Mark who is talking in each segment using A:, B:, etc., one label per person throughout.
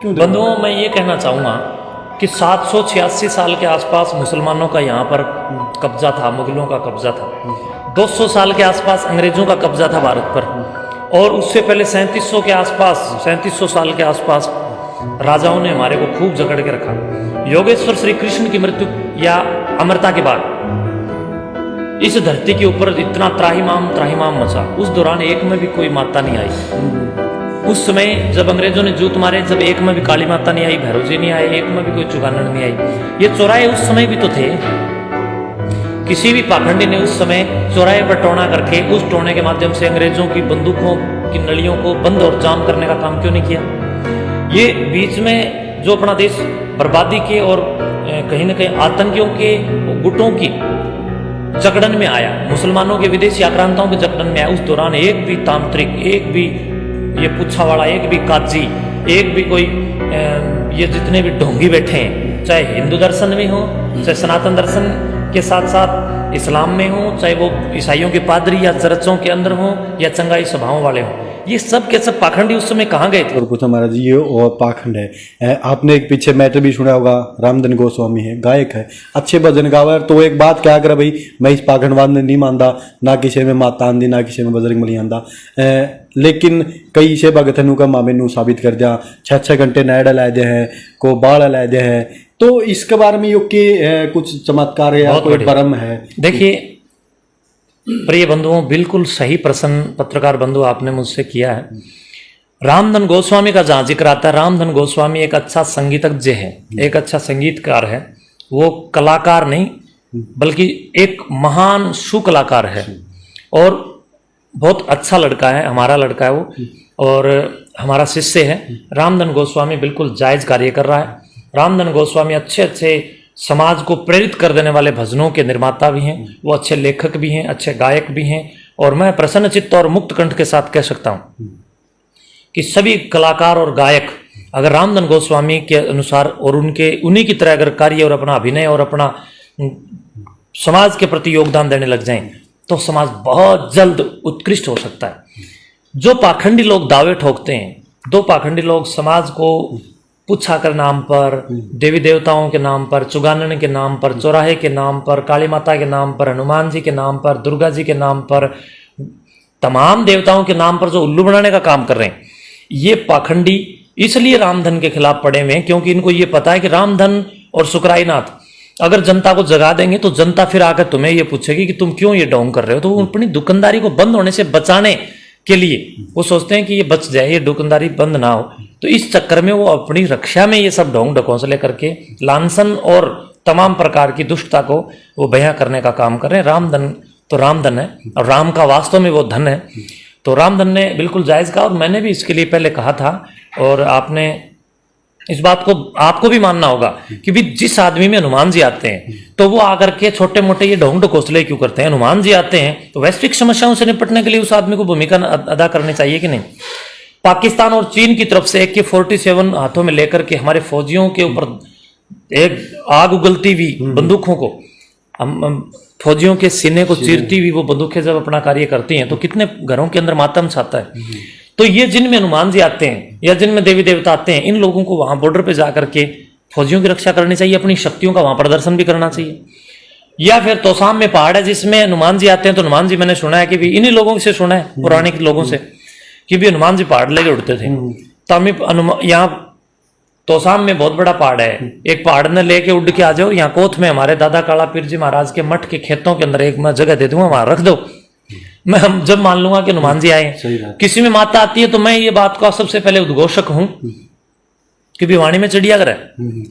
A: बंधुओं, मैं ये कहना चाहूँगा कि 786 साल के आसपास मुसलमानों का यहाँ पर कब्जा था, मुगलों का कब्जा था। 200 साल के आसपास अंग्रेजों का कब्जा था भारत पर, और उससे पहले 3700 साल के आसपास राजाओं ने हमारे को खूब जकड़ के रखा। योगेश्वर श्री कृष्ण की मृत्यु या अमरता के बाद इस धरती के ऊपर इतना त्राहिमाम मचा। उस दौरान एक में भी कोई माता नहीं आई। उस समय जब अंग्रेजों ने जूत मारे, जब एक में भी काली माता नहीं आई, भैरव जी नहीं आए, एक में भी कोई चुगानन नहीं आई। ये चौराहे उस समय भी तो थे। किसी भी पाखंडी ने उस समय चौराहे पर टोना करके उस टोने के माध्यम से अंग्रेजों की बंदूकों की नलियों को बंद और जाम करने का काम क्यों नहीं किया? ये बीच में जो अपना देश बर्बादी के और कहीं ना कहीं आतंकियों के गुटों की जकड़न में आया, मुसलमानों के विदेशी आक्रांताओं के जकड़न में आया, उस दौरान एक भी तांत्रिक, एक भी ये पुच्छा वाला, एक भी काजी, एक भी कोई ये जितने भी ढोंगी बैठे हैं, चाहे हिंदू दर्शन में हो, चाहे सनातन दर्शन के साथ साथ इस्लाम में हो, चाहे वो ईसाइयों के पादरी या चर्चों के अंदर हो या चंगाई सभाओं वाले हो, ये सब के सब पाखंडी उस समय कहाँ गए थे?
B: और कुछ हमारा जी ये और पाखंड है। आपने एक पीछे मैटर भी सुना होगा, रामधन गोस्वामी है, गायक है, अच्छे भजन गावर। तो एक बात क्या करे भाई, मैं इस पाखंडवाद ने नहीं मानता, ना किसी में माता आंदी, ना किसी में बजरंग बली आंदा, लेकिन कई से भगत का मामे नू साबित कर दिया, 6 घंटे नैड लाई दे हैं, को बाढ़ लाई दे हैं। तो इसके बारे में यो के कुछ चमत्कार है या कोई भरम है?
A: देखिए प्रिय बंधुओं, बिल्कुल सही प्रश्न पत्रकार बंधु आपने मुझसे किया है। रामधन गोस्वामी का जहाँ जिक्र आता है, रामधन गोस्वामी एक अच्छा संगीतज्ञ है, एक अच्छा संगीतकार है। वो कलाकार नहीं बल्कि एक महान सुकलाकार है और बहुत अच्छा लड़का है, हमारा लड़का है वो, और हमारा शिष्य है। रामधन गोस्वामी बिल्कुल जायज कार्य कर रहा है। रामधन गोस्वामी अच्छे समाज को प्रेरित कर देने वाले भजनों के निर्माता भी हैं, वो अच्छे लेखक भी हैं, अच्छे गायक भी हैं। और मैं प्रसन्नचित्त और मुक्त कंठ के साथ कह सकता हूँ कि सभी कलाकार और गायक अगर रामधन गोस्वामी के अनुसार और उन्हीं की तरह अगर कार्य और अपना अभिनय और अपना समाज के प्रति योगदान देने लग जाएं तो समाज बहुत जल्द उत्कृष्ट हो सकता है। जो पाखंडी लोग दावे ठोकते हैं, दो पाखंडी लोग समाज को पुच्छा के नाम पर, देवी देवताओं के नाम पर, चुगानन के नाम पर, चौराहे के नाम पर, काली माता के नाम पर, हनुमान जी के नाम पर, दुर्गा जी के नाम पर, तमाम देवताओं के नाम पर जो उल्लू बनाने का काम कर रहे हैं, ये पाखंडी इसलिए रामधन के खिलाफ पड़े हुए हैं क्योंकि इनको ये पता है कि रामधन और सुकराईनाथ अगर जनता को जगा देंगे तो जनता फिर आकर तुम्हें ये पूछेगी कि तुम क्यों ये ढोंग कर रहे हो। तो वो अपनी दुकानदारी को बंद होने से बचाने के लिए वो सोचते हैं कि ये बच जाए, ये दुकानदारी बंद ना हो। तो इस चक्कर में वो अपनी रक्षा में ये सब ढोंग ढकोसले करके लांछन और तमाम प्रकार की दुष्टता को वो बयां करने का काम कर रहे हैं। रामधन तो रामधन है और राम का वास्तव में वो धन है। तो रामधन ने बिल्कुल जायज कहा और मैंने भी इसके लिए पहले कहा था, और आपने इस बात को आपको भी मानना होगा कि भी जिस आदमी में हनुमान जी आते हैं तो वो आकर के छोटे मोटे ये ढोंग ढकोसले क्यों करते हैं? हनुमान जी आते हैं तो वैश्विक समस्याओं से निपटने के लिए उस आदमी को भूमिका अदा करनी चाहिए कि नहीं? पाकिस्तान और चीन की तरफ से AK-47 हाथों में लेकर के हमारे फौजियों के ऊपर एक आग उगलती हुई बंदूकों को, फौजियों के सीने को चीरती हुई वो बंदूकें जब अपना कार्य करती हैं तो कितने घरों के अंदर मातम छाता है। तो ये जिनमें हनुमान जी आते हैं या जिनमें देवी देवता आते हैं, इन लोगों को वहां बॉर्डर पे जाकर के फौजियों की रक्षा करनी चाहिए, अपनी शक्तियों का वहां प्रदर्शन भी करना चाहिए। या फिर तोसाम में पहाड़ है जिसमें हनुमान जी आते हैं, तो हनुमान जी मैंने सुना है कि भी इन्हीं लोगों से सुना है, पुराने लोगों से, कि भी हनुमान जी पहाड़ लेके उड़ते थे। तो हम यहाँ तोसाम में बहुत बड़ा पहाड़ है, एक पहाड़ ने लेके उड़ के आ जाओ, यहाँ कोथ में हमारे दादा काला पीर जी महाराज के मठ के खेतों के अंदर एक मैं जगह दे दूंगा, वहां रख दो। मैं हम जब मान लूंगा कि हनुमान जी आए, किसी में माता आती है तो मैं ये बात का सबसे पहले उद्घोषक हूं कि भिवानी में चिड़ियाघर है,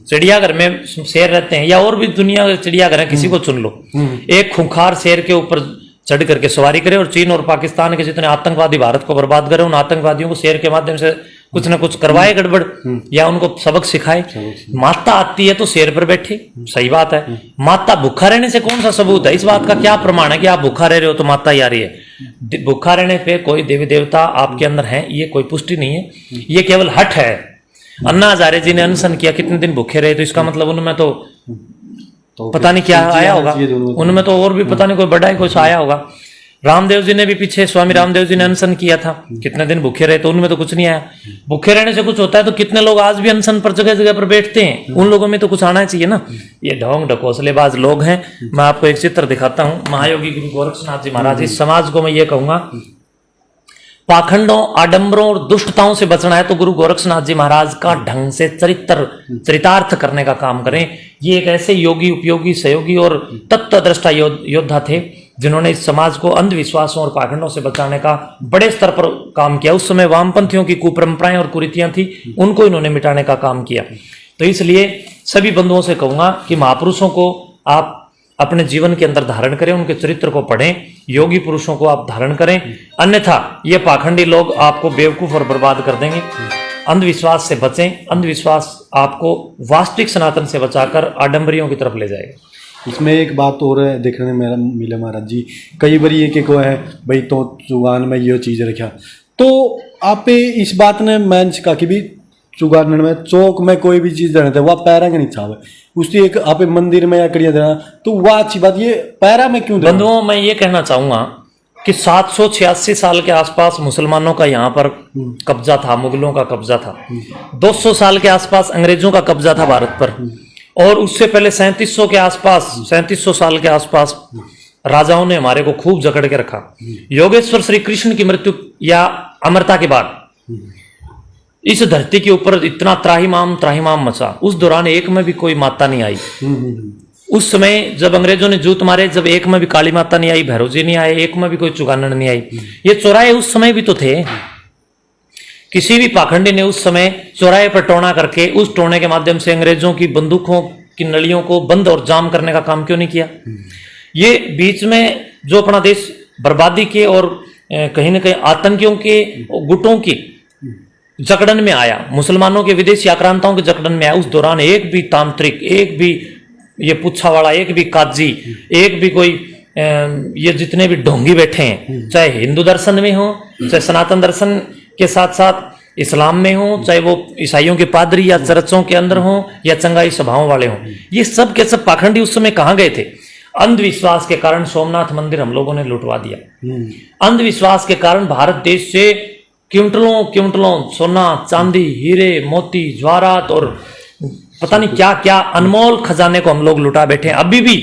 A: चिड़ियाघर में शेर रहते हैं या और भी दुनिया के चिड़ियाघर है, किसी को चुन लो, एक खूंखार शेर के ऊपर चढ़ करके सवारी करे और चीन और पाकिस्तान के जितने आतंकवादी भारत को बर्बाद करे, उन आतंकवादियों को शेर के माध्यम से कुछ ना कुछ करवाए गड़बड़ या उनको सबक सिखाए। माता आती है तो शेर पर बैठे, सही बात है। माता भूखा रहने से कौन सा सबूत है? इस बात का क्या प्रमाण है कि आप भूखा रह रहे हो तो माता ही आ रही है? भूखा रहने पे कोई देवी देवता आपके अंदर है ये कोई पुष्टि नहीं है, ये केवल हठ है। अन्ना हजारे जी ने अनशन किया, कितने दिन भूखे रहे, तो इसका मतलब उनमें तो पता नहीं क्या आया होगा, उनमें तो और भी पता नहीं कोई बड़ा ही कुछ आया होगा। रामदेव जी ने भी पीछे, स्वामी रामदेव जी ने अनशन किया था, कितने दिन भूखे रहे, तो उनमें तो कुछ नहीं आया। भूखे रहने से कुछ होता है तो कितने लोग आज भी अनशन पर जगह जगह पर बैठते हैं, उन लोगों में तो कुछ आना चाहिए ना। ये ढोंग ढकोसलेबाज लोग हैं। मैं आपको एक चित्र दिखाता हूँ। महायोगी गुरु गोरक्षनाथ जी महाराज, इस समाज को मैं ये कहूंगा, पाखंडों, आडंबरों और दुष्टताओं से बचना है तो गुरु गोरक्षनाथ जी महाराज का ढंग से चरितार्थ करने का काम करें। ये एक ऐसे योगी, उपयोगी, सहयोगी और तत्वदृष्टा योद्धा थे जिन्होंने इस समाज को अंधविश्वासों और पाखंडों से बचाने का बड़े स्तर पर काम किया। उस समय वामपंथियों की कुपरंपराएं और कुरीतियां थी, उनको इन्होंने मिटाने का काम किया। तो इसलिए सभी बंधुओं से कहूंगा कि महापुरुषों को आप अपने जीवन के अंदर धारण करें, उनके चरित्र को पढ़ें, योगी पुरुषों को आप धारण करें, अन्यथा ये पाखंडी लोग आपको बेवकूफ और बर्बाद कर देंगे। अंधविश्वास से बचें। अंधविश्वास आपको वास्तविक सनातन से बचाकर आडंबरियों की तरफ ले जाएगा।
B: इसमें एक बात और है देखने में मिले महाराज जी, कई बार ये कि को है भाई तो चुगान में ये चीज़ रखा, तो आप इस बात ने मैं कहा कि भी चुगान में चौक में कोई भी चीज़ देना था वह पैरा के नहीं चाहे, उसकी एक आप मंदिर में या कड़िया देना, तो वह अच्छी बात, ये पैरा में क्यों देना?
A: बंधुओं, मैं ये कहना चाहूंगा कि 786 साल के आसपास मुसलमानों का यहाँ पर कब्जा था, मुगलों का कब्जा था, 200 साल के आसपास अंग्रेजों का कब्जा था भारत पर, और उससे पहले 3700 के आसपास, 3700 साल के आसपास राजाओं ने हमारे को खूब जकड़ के रखा। योगेश्वर श्री कृष्ण की मृत्यु या अमरता के बाद इस धरती के ऊपर इतना त्राहिमाम मचा। उस दौरान एक में भी कोई माता नहीं आई। उस समय जब अंग्रेजों ने जूत मारे, जब एक में भी काली माता नहीं आई, भैरव जी नहीं आए, एक में भी कोई चुगानन नहीं आई। ये चौराहे उस समय भी तो थे। किसी भी पाखंडी ने उस समय चौराहे पर टोना करके उस टोने के माध्यम से अंग्रेजों की बंदूकों की नलियों को बंद और जाम करने का काम क्यों नहीं किया? ये बीच में जो अपना देश बर्बादी के और कहीं ना कहीं आतंकियों के गुटों की जकड़न में आया, मुसलमानों के विदेशी आक्रांताओं के जकड़न में आया, उस दौरान एक भी तांत्रिक, एक भी ये पुच्छा वाला, एक भी काजी, एक भी कोई ये जितने भी ढोंगी बैठे हैं, चाहे हिंदू दर्शन में हो, चाहे सनातन दर्शन के साथ साथ इस्लाम में हो, चाहे वो ईसाइयों के पादरी या चर्चों के अंदर हो या चंगाई सभाओं वाले हों, ये सब के सब पाखंडी उस समय कहाँ गए थे? अंधविश्वास के कारण सोमनाथ मंदिर हम लोगों ने लुटवा दिया। अंधविश्वास के कारण भारत देश से क्विंटलों सोना, चांदी, हीरे, मोती, ज्वारात और पता नहीं क्या क्या अनमोल खजाने को हम लोग लुटा बैठे हैं। अभी भी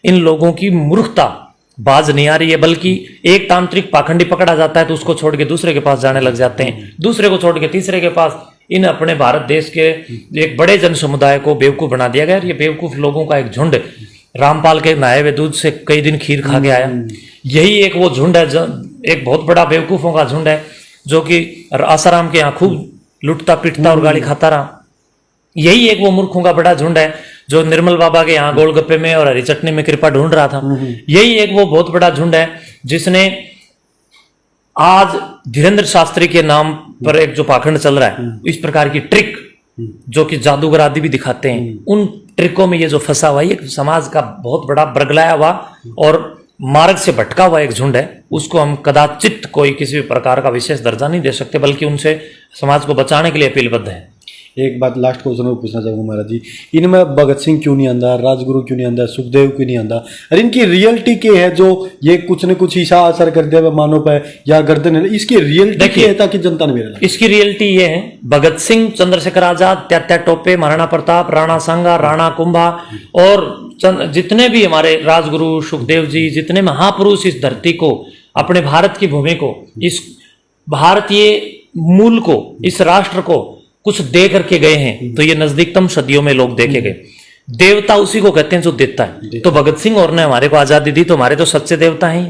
A: इन लोगों की मूर्खता बाज नहीं आ रही है, बल्कि एक तांत्रिक पाखंडी पकड़ा जाता है तो उसको छोड़ के दूसरे के पास जाने लग जाते हैं, दूसरे को छोड़ के तीसरे के पास। इन अपने भारत देश के एक बड़े जन समुदाय को बेवकूफ बना दिया गया। ये बेवकूफ लोगों का एक झुंड रामपाल के नहाए हुए दूध से कई दिन खीर खा के आया। यही एक वो झुंड है, एक बहुत बड़ा बेवकूफों का झुंड है जो कि आसाराम के यहाँ खूब लुटता पिटता और गाली खाता रहा। यही एक वो मूर्खों का बड़ा झुंड है जो निर्मल बाबा के यहाँ गोलगप्पे में और हरी चटनी में कृपा ढूंढ रहा था। यही एक वो बहुत बड़ा झुंड है जिसने आज धीरेन्द्र शास्त्री के नाम पर एक जो पाखंड चल रहा है, इस प्रकार की ट्रिक जो कि जादूगर आदि भी दिखाते हैं, उन ट्रिकों में ये जो फंसा हुआ, ये समाज का बहुत बड़ा बरगलाया हुआ और मार्ग से भटका हुआ एक झुंड है। उसको हम कदाचित कोई किसी भी प्रकार का विशेष दर्जा नहीं दे सकते, बल्कि उनसे समाज को बचाने के लिए अपीलबद्ध है।
B: एक बात लास्ट क्वेश्चन में पूछना चाहूँगा महाराज जी, इनमें भगत सिंह क्यों नहीं आंदा, राजगुरु क्यों नहीं आंदा, सुखदेव क्यों नहीं आंदा? अरे इनकी रियलिटी क्या है जो ये कुछ न कुछ ईसा असर कर दिया मानो पे या गर्दन है, इसकी रियलिटी क्या है ताकि जनता ने मेरा?
A: इसकी रियलिटी ये है, भगत सिंह, चंद्रशेखर आजाद, त्यात्या टोपे, महाराणा प्रताप, राणा सांगा, राणा कुंभा और जितने भी हमारे राजगुरु, सुखदेव जी, जितने महापुरुष इस धरती को, अपने भारत की भूमि को, इस भारतीय मूल को, इस राष्ट्र को कुछ दे करके गए हैं, तो ये नजदीकतम सदियों में लोग देखे गए। देवता उसी को कहते हैं जो देता है। तो भगत सिंह और ने हमारे को आजादी दी, तो हमारे तो सच्चे देवता हैं।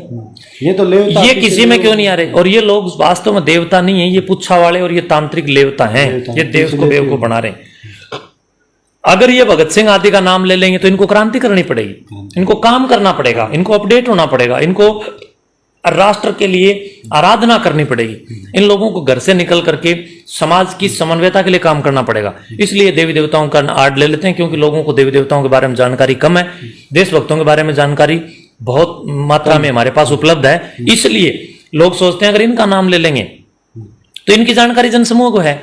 A: ये किसी में क्यों नहीं आ रहे? और ये लोग वास्तव में देवता नहीं है, ये पुच्छा वाले और ये तांत्रिक लेवता हैं, ये देव को बेवकूफ बना रहे हैं। अगर ये भगत सिंह आदि का नाम ले लेंगे तो इनको क्रांति करनी पड़ेगी, इनको काम करना पड़ेगा, इनको अपडेट होना पड़ेगा, इनको राष्ट्र के लिए आराधना करनी पड़ेगी। इन लोगों को घर से निकल करके समाज की समन्वयता के लिए काम करना पड़ेगा। इसलिए देवी देवताओं का आड़ ले लेते हैं, क्योंकि लोगों को देवी देवताओं के बारे में जानकारी कम है, देशभक्तों के बारे में जानकारी बहुत मात्रा में हमारे पास उपलब्ध है। इसलिए लोग सोचते हैं अगर इनका नाम ले लेंगे तो इनकी जानकारी जनसमूह को है,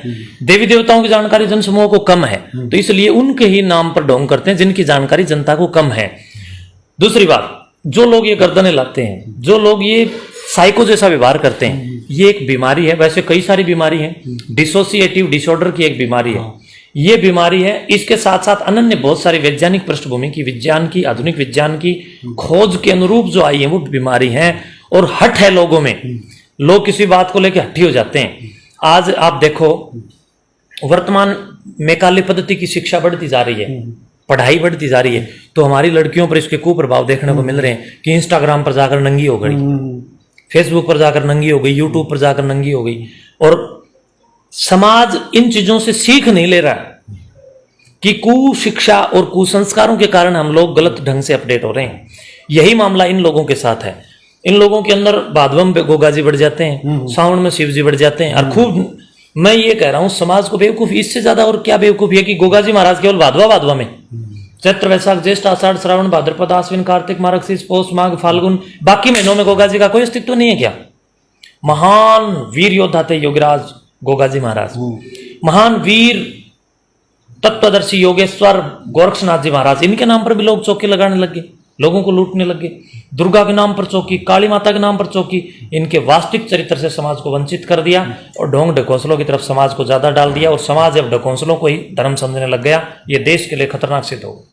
A: देवी देवताओं की जानकारी जनसमूह को कम है, तो इसलिए उनके ही नाम पर ढोंग करते हैं जिनकी जानकारी जनता को कम है। दूसरी बात, जो लोग ये गर्दनें लाते हैं, जो लोग ये साइको जैसा व्यवहार करते हैं। ये एक बीमारी है, वैसे कई सारी बीमारी है। डिसोसिएटिव डिसऑर्डर की एक बीमारी है, ये बीमारी है। इसके साथ साथ अनन्य बहुत सारी वैज्ञानिक पृष्ठभूमि की, विज्ञान की, आधुनिक विज्ञान की खोज के अनुरूप जो आई है वो बीमारी है। और हट है लोगों में, लोग किसी बात को लेकर हट्टी हो जाते हैं। आज आप देखो वर्तमान मैकाले पद्धति की शिक्षा बढ़ती जा रही है, पढ़ाई बढ़ती जा रही है, तो हमारी लड़कियों पर इसके कुप्रभाव देखने को मिल रहे हैं कि इंस्टाग्राम पर जाकर नंगी हो गई, फेसबुक पर जाकर नंगी हो गई, यूट्यूब पर जाकर नंगी हो गई। और समाज इन चीजों से सीख नहीं ले रहा कि कुशिक्षा और कुसंस्कारों के कारण हम लोग गलत ढंग से अपडेट हो रहे हैं। यही मामला इन लोगों के साथ है। इन लोगों के अंदर भादव में गोगाजी बढ़ जाते हैं, सावन में शिव जी बढ़ जाते हैं। और खूब मैं ये कह रहा हूं समाज को बेवकूफ, इससे ज्यादा और क्या बेवकूफी है कि गोगाजी महाराज केवल भादवा में, चैत्र वैशाख ज्येष्ठ आषाढ़ श्रावण भाद्रपद आश्विन कार्तिक मार्गशीर्ष पौष माघ फाल्गुन, बाकी महीनों में गोगाजी का कोई अस्तित्व नहीं है क्या? महान वीर योद्धा थे योगीराज गोगाजी महाराज, महान वीर तत्वदर्शी योगेश्वर गोरक्षनाथ जी महाराज, इनके नाम पर भी लोग चौकी लगाने लग गए, लोगों को लूटने लग गए। दुर्गा के नाम पर चौकी, काली माता के नाम पर चौकी, इनके वास्तविक चरित्र से समाज को वंचित कर दिया और ढोंग ढकोसलों की तरफ समाज को ज्यादा डाल दिया। और समाज अब ढकोसलों को ही धर्म समझने लग गया। ये देश के लिए खतरनाक सिद्ध होगा।